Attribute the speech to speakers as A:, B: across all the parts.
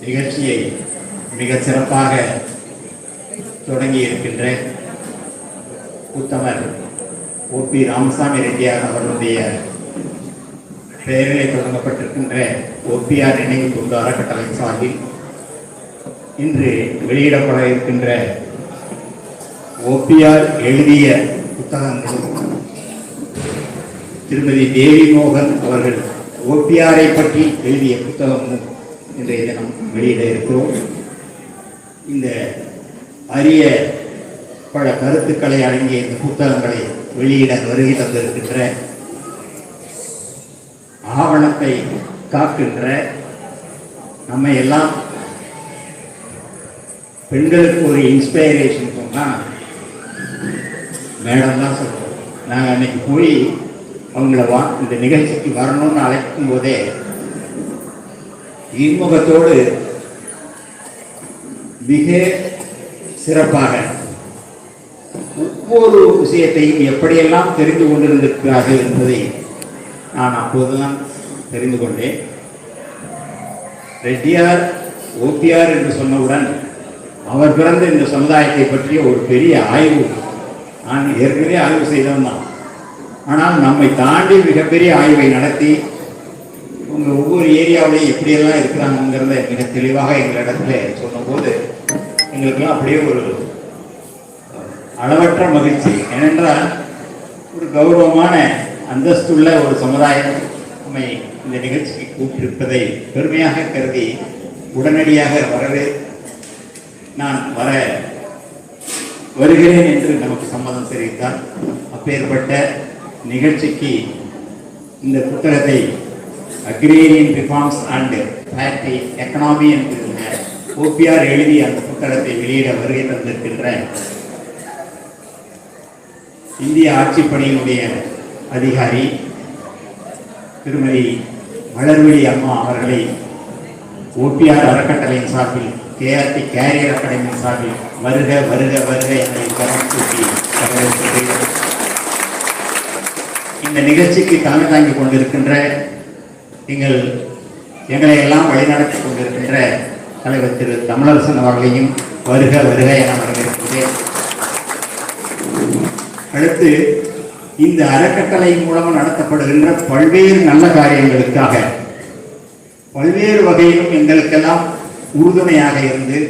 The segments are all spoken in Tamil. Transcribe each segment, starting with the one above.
A: நிகழ்ச்சியை மிக சிறப்பாக தொடங்கி இருக்கின்ற உத்தமர் ஓ.பி. ராமசாமி ரெட்டியார் அவர்களுடைய பெயரிலே தொடங்கப்பட்டிருக்கின்ற ஓபிஆர் நினைவு தொண்டு அறக்கட்டளை சார்பில் இன்று வெளியிடப்பட இருக்கின்ற ஓபிஆர் எழுதிய புத்தகங்கள் திருமதி தேவி மோகன் அவர்கள் ஓபிஆரை பற்றி எழுதிய புத்தகமும் இன்றைய தினம் வெளியிட இருக்கிறோம். இந்த அரிய பல கருத்துக்களை அடங்கிய இந்த புத்தகங்களை வெளியிட வருகை தந்திருக்கின்ற ஆவணத்தை காக்கின்ற நம்மை எல்லாம் பெண்களுக்கு ஒரு இன்ஸ்பைரேஷன் சொன்னால் மேடம் தான் சொல்றோம். நாங்கள் அன்னைக்கு போய் அவங்கள இந்த நிகழ்ச்சிக்கு வரணும்னு அழைக்கும் போதே இன்முகத்தோடு மிக சிறப்பாக ஒவ்வொரு விஷயத்தையும் எப்படியெல்லாம் தெரிந்து கொண்டிருந்திருக்கிறார்கள் என்பதை நான் அப்போதுதான் தெரிந்து கொண்டேன். ரெட்டியார் ஓபிஆர் என்று சொன்னவுடன் அவர் பிறந்த இந்த சமுதாயத்தை பற்றிய ஒரு பெரிய ஆய்வு நான் ஏற்கனவே ஆய்வு செய்தவன் தான். ஆனால் நம்மை தாண்டி மிகப்பெரிய ஆய்வை நடத்தி உங்கள் ஒவ்வொரு ஏரியாவிலையும் எப்படியெல்லாம் இருக்கிறாங்கிறத மிக தெளிவாக எங்களிடத்துல சொன்னபோது எங்களுக்கெல்லாம் அப்படியே ஒரு அளவற்ற மகிழ்ச்சி. ஏனென்றால் ஒரு கௌரவமான அந்தஸ்துள்ள ஒரு சமுதாயம் நம்மை இந்த நிகழ்ச்சிக்கு கூப்பிட்டிருப்பதை பெருமையாக கருதி உடனடியாக நான் வருகிறேன் என்று நமக்கு சம்மதம் தெரிவித்தார். அப்பேற்பட்ட நிகழ்ச்சிக்கு இந்த புத்தகத்தை agrarian reforms and factory economy என்று ஓபிஆர் எழுதி அந்த புத்தகத்தை வெளியிட வருகை தந்திருக்கின்ற இந்திய ஆட்சிப்பணியினுடைய அதிகாரி திருமதி வளர்விழி அம்மா அவர்களை ஓபிஆர் அறக்கட்டளையின் சார்பில் கேஆர்டி கேரியர் அகாடமியின் சார்பில் வருக வருக வருக என கருத்தி இந்த நிகழ்ச்சிக்கு தலைமை தாங்கிக் கொண்டிருக்கின்ற எங்களை எல்லாம் வழிநடத்திக் கொண்டிருக்கின்ற தலைவர் திரு தமிழரசன் அவர்களையும் வருக வருக என வரவேற்கின்றேன். அடுத்து இந்த அறக்கட்டளை மூலம் நடத்தப்படுகின்ற பல்வேறு நல்ல காரியங்களுக்காக பல்வேறு வகையிலும் எங்களுக்கெல்லாம் உறுதுணையாக இருந்து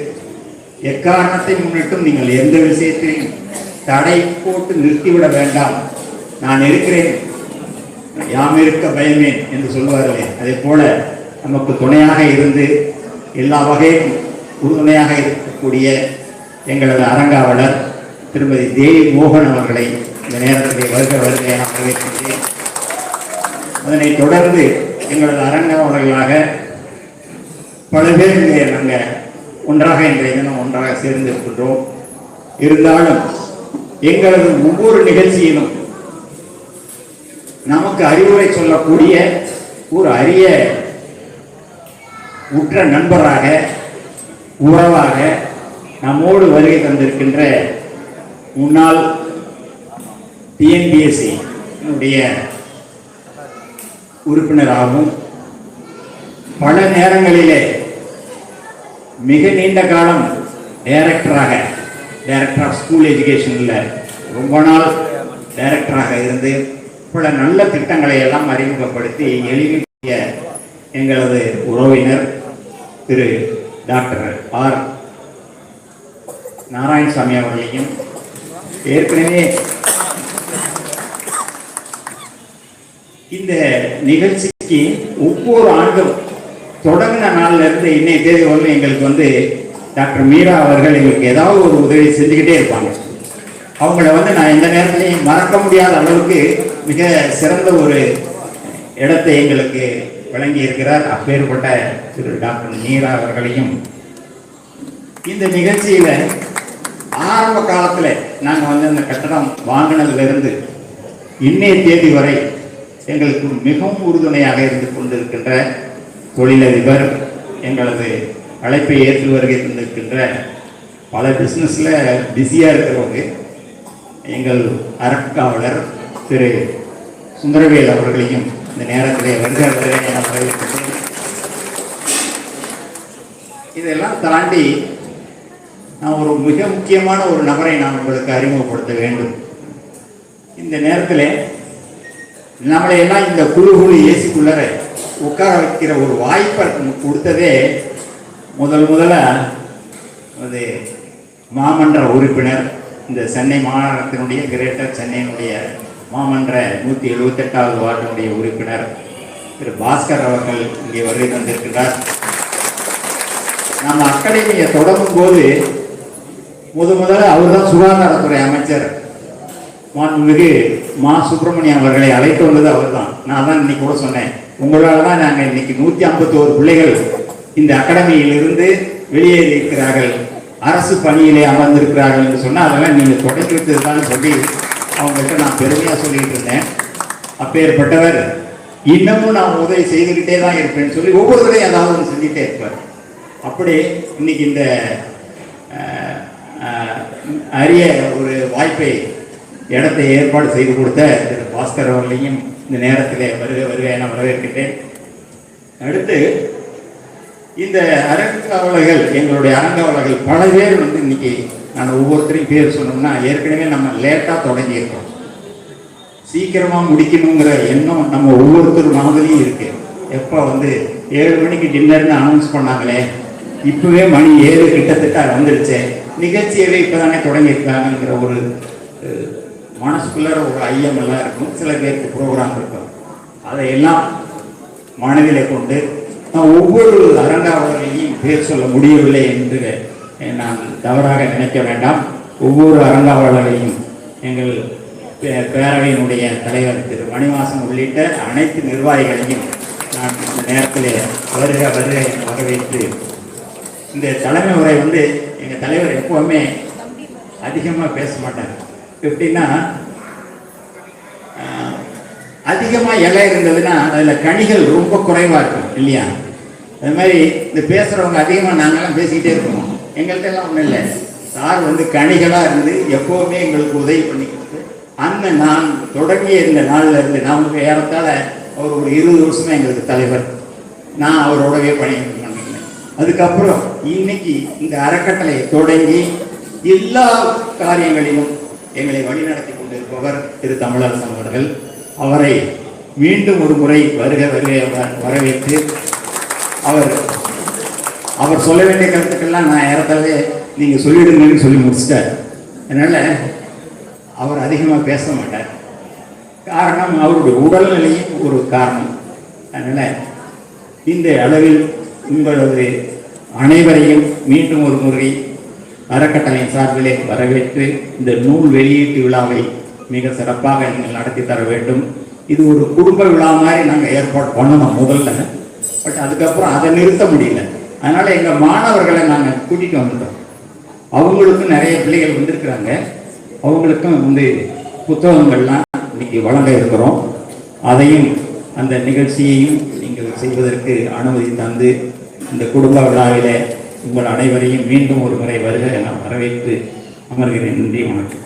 A: எக்காரணத்தை முன்னிட்டும் நீங்கள் எந்த விஷயத்தையும் தடை போட்டு நிறுத்திவிட வேண்டாம், நான் இருக்கிறேன், யாம் இருக்க பயமேன் என்று சொல்வார்களே, அதே போல நமக்கு துணையாக இருந்து எல்லா வகையும் உறுதுணையாக இருக்கக்கூடிய எங்களது அரங்காவலர் திருமதி தேவி மோகன் அவர்களை இந்த நேரத்தில் வருக வருக என வரவேற்கின்றேன். அதனைத் தொடர்ந்து எங்களது அரங்காவலர்களாக பல பேர் நாங்கள் ஒன்றாக இன்றைய தினம் ஒன்றாக சேர்ந்து இருக்கின்றோம். இருந்தாலும் எங்களது ஒவ்வொரு நிகழ்ச்சியிலும் நமக்கு அறிவுரை சொல்லக்கூடிய ஒரு அரிய உற்ற நண்பராக உறவாக நம்மோடு வருகை தந்திருக்கின்ற முன்னாள் டிஎன்பிஎஸ்சி உறுப்பினராகவும் பல நேரங்களிலே மிக நீண்ட காலம் டைரக்டர் ஆஃப் ஸ்கூல் எஜுகேஷனில் ரொம்ப நாள் டைரக்டராக இருந்து பல நல்ல திட்டங்களை எல்லாம் அறிமுகப்படுத்தி எளிமைய எங்களது உறவினர் திரு டாக்டர் ஆர் நாராயணசாமி அவர்களையும் ஏற்கனவே இந்த நிகழ்ச்சிக்கு ஒவ்வொரு ஆண்டும் தொடங்கின நாள்ல இருந்து இன்னைய தேதி வரலும் எங்களுக்கு டாக்டர் மீரா அவர்கள் எங்களுக்கு ஏதாவது ஒரு உதவி செஞ்சுக்கிட்டே இருப்பாங்க. அவங்கள நான் எந்த நேரத்திலையும் மறக்க முடியாத அளவுக்கு மிக சிறந்த ஒரு இடத்தை எங்களுக்கு வழங்கி இருக்கிறார். அப்பேற்பட்ட திரு டாக்டர் மீரா அவர்களையும் இந்த நிகழ்ச்சியில ஆரம்ப காலத்தில் நாங்கள் அந்த கட்டடம் வாங்கினதிலிருந்து இன்னைய தேதி வரை எங்களுக்கு மிகவும் உறுதுணையாக இருந்து கொண்டிருக்கின்ற தொழிலதிபர், எங்களது அழைப்பை ஏற்று வருகை தந்திருக்கின்ற பல பிஸ்னஸில் பிஸியாக இருக்கிறவங்க எங்கள் அறக்காவலர் திரு சுந்தரவேல் அவர்களையும் இந்த நேரத்திலே வருகிறேன் என வரவேற்கிறேன். இதெல்லாம் தாண்டி நான் ஒரு மிக முக்கியமான ஒரு நபரை நான் உங்களுக்கு அறிமுகப்படுத்த வேண்டும். இந்த நேரத்தில் நம்மளையெல்லாம் இந்த குழு ஏசிக்குள்ளர உட்கார வைக்கிற ஒரு வாய்ப்பை கொடுத்ததே முதல்ல அது மாமன்ற உறுப்பினர், இந்த சென்னை மாநகரத்தினுடைய கிரேட்டர் சென்னையினுடைய மாமன்ற 178வது வார்டினுடைய உறுப்பினர் திரு பாஸ்கர் அவர்கள் இங்கே வருகை தந்திருக்கிறார். நம்ம அகாடமியை தொடங்கும் போது முதல்ல அவர் தான் சுகாதாரத்துறை அமைச்சர் மாண்புமிகு மா சுப்பிரமணியம் அவர்களை அழைத்து வந்தது அவர் தான். நான் தான் இன்னைக்கு கூட சொன்னேன், உங்களால் தான் நாங்கள் இன்னைக்கு 151 பிள்ளைகள் இந்த அகாடமியில் இருந்து வெளியேறி இருக்கிறார்கள், அரசு பணியிலே அமர்ந்திருக்கிறார்கள் என்று சொன்னால் அதெல்லாம் நீங்கள் தொடங்கி வைத்ததுதான் சொல்லி அவங்கள்ட்ட நான் பெருமையாக சொல்லிட்டு இருந்தேன். அப்பேற்பட்டவர் இன்னமும் நான் உதவி செய்துக்கிட்டே தான் இருப்பேன்னு சொல்லி ஒவ்வொருவரையும் ஏதாவது ஒன்று செஞ்சுட்டே இருப்பார். அப்படி இன்னைக்கு இந்த அரிய ஒரு வாய்ப்பை இடத்தை ஏற்பாடு செய்து கொடுத்த திரு பாஸ்கர் அவர்களையும் இந்த நேரத்தில் வருக என வரவேற்கின்றேன். அடுத்து இந்த அரங்காவலர்கள், எங்களுடைய அரங்காவலர்கள் பல பேர் இன்னைக்கு நான் ஒவ்வொருத்தரையும் பேர் சொன்னோம்னா ஏற்கனவே நம்ம லேட்டாக தொடங்கியிருக்கோம். சீக்கிரமாக முடிக்கணுங்கிற எண்ணம் நம்ம ஒவ்வொருத்தர் மனதிலையும் இருக்கு. எப்போ 7 மணிக்கு டின்னர்னு அனௌன்ஸ் பண்ணாங்களே, இப்பவே மணி 7 கிட்டத்தட்ட வந்துடுச்சு, நிகழ்ச்சியவே இப்போதானே தொடங்கியிருக்காங்கிற ஒரு மனசுக்குள்ள ஒரு ஐயமெல்லாம் இருக்கும். சில பேருக்கு ப்ரோக்ராம் இருக்கும். அதையெல்லாம் மனதிலே கொண்டு நான் ஒவ்வொரு அரங்காவலர்களையும் பேர் சொல்ல முடியவில்லை என்று நான் தவறாக நினைக்க வேண்டாம். ஒவ்வொரு அரங்காவலர்களையும் எங்கள் பேரவையினுடைய தலைவர் திரு மணிவாசன் உள்ளிட்ட அனைத்து நிர்வாகிகளையும் நான் இந்த நேரத்தில் வருக வரவேற்று இந்த தலைமை உரை எங்கள் தலைவர் எப்போவுமே அதிகமாக பேச மாட்டார். எப்படின்னா, அதிகமாக இலை இருந்ததுன்னா அதில் கனிகள் ரொம்ப குறைவாக இருக்கும் இல்லையா? அது மாதிரி இந்த பேசுகிறவங்க அதிகமாக நாங்கள்லாம் பேசிக்கிட்டே இருக்கோம். எங்கள்கிட்ட எல்லாம் ஒன்றும் இல்லை. சார் கனிகளாக இருந்து எப்போவுமே எங்களுக்கு உதவி பண்ணி கொடுத்து நான் தொடங்கிய இந்த நாளில் இருந்து நான் ஏறத்தாழ அவர் ஒரு 20 வருஷமாக எங்களுக்கு தலைவர். நான் அவரோடவே பண்ணிக்கிறேன். அதுக்கப்புறம் இன்னைக்கு இந்த அறக்கட்டளை தொடங்கி எல்லா காரியங்களிலும் எங்களை வழிநடத்தி கொண்டிருப்பவர் திரு தமிழரசன் அவர்கள். அவரை மீண்டும் ஒரு முறை வருக வரவேற்று அவர் சொல்ல வேண்டிய கருத்துக்கெல்லாம் நான் ஏறத்தாவே நீங்கள் சொல்லிடுங்கன்னு சொல்லி முடிச்சிட்டார். அதனால் அவர் அதிகமாக பேச மாட்டார். காரணம் அவருடைய உடல்நிலையும் ஒரு காரணம். அதனால் இந்த அளவில் உங்களது அனைவரையும் மீண்டும் ஒரு முறை அறக்கட்டளையின் சார்பிலே வரவேற்று இந்த நூல் வெளியீட்டு விழாவை மிக சிறப்பாக நீங்கள் நடத்தி தர வேண்டும். இது ஒரு குடும்ப விழா மாதிரி நாங்கள் ஏற்பாடு பண்ணணும் முதல்ல. பட் அதுக்கப்புறம் அதை நிறுத்த முடியல. அதனால் எங்கள் மாணவர்களை நாங்கள் கூட்டிகிட்டு வந்துட்டோம். அவங்களுக்கும் நிறைய பிள்ளைகள் வந்திருக்கிறாங்க. அவங்களுக்கும் புத்தகங்கள்லாம் இன்னைக்கு வழங்க இருக்கிறோம். அதையும் அந்த நிகழ்ச்சியையும் நீங்கள் செய்வதற்கு அனுமதி தந்து இந்த குடும்ப விழாவிலே உங்கள் அனைவரையும் மீண்டும் ஒரு முறை வருக என வரவேற்று அமர்கிறேன். நன்றி, வணக்கம்.